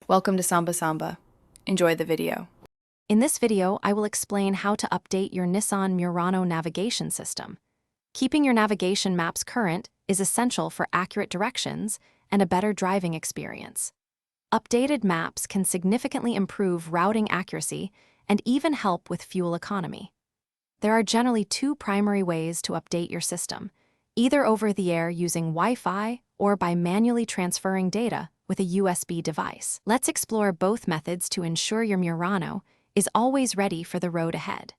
Welcome to Samba Samba. Enjoy the video. In this video, I will explain how to update your Nissan Murano navigation system. Keeping your navigation maps current is essential for accurate directions and a better driving experience. Updated maps can significantly improve routing accuracy and even help with fuel economy. There are generally two primary ways to update your system, either over the air using Wi-Fi or by manually transferring data with a USB device. Let's explore both methods to ensure your Murano is always ready for the road ahead.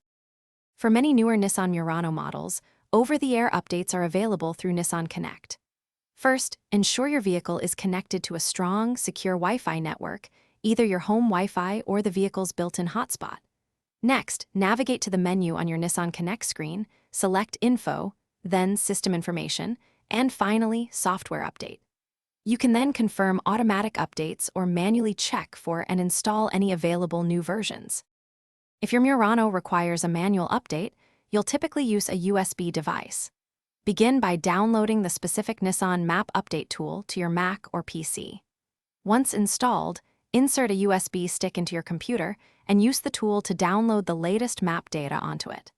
For many newer Nissan Murano models, over-the-air updates are available through Nissan Connect. First, ensure your vehicle is connected to a strong, secure Wi-Fi network, either your home Wi-Fi or the vehicle's built-in hotspot. Next, navigate to the menu on your Nissan Connect screen, select Info, then System Information, and finally, Software Update. You can then confirm automatic updates or manually check for and install any available new versions. If your Murano requires a manual update, you'll typically use a USB device. Begin by downloading the specific Nissan Map Update tool to your Mac or PC. Once installed, insert a USB stick into your computer and use the tool to download the latest map data onto it.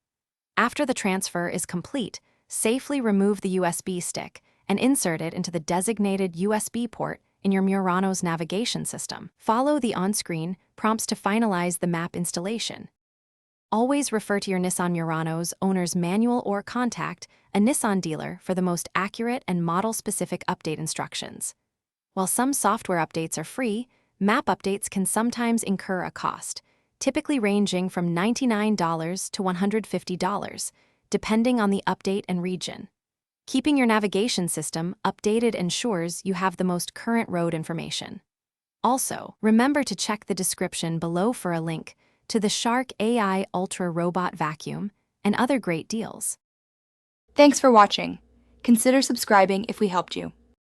After the transfer is complete, safely remove the USB stick and insert it into the designated USB port in your Murano's navigation system. Follow the on-screen prompts to finalize the map installation. Always refer to your Nissan Murano's owner's manual or contact a Nissan dealer for the most accurate and model-specific update instructions. While some software updates are free, map updates can sometimes incur a cost, typically ranging from $99 to $150, depending on the update and region. Keeping your navigation system updated ensures you have the most current road information. Also, remember to check the description below for a link to the Shark AI Ultra Robot Vacuum and other great deals. Thanks for watching. Consider subscribing if we helped you.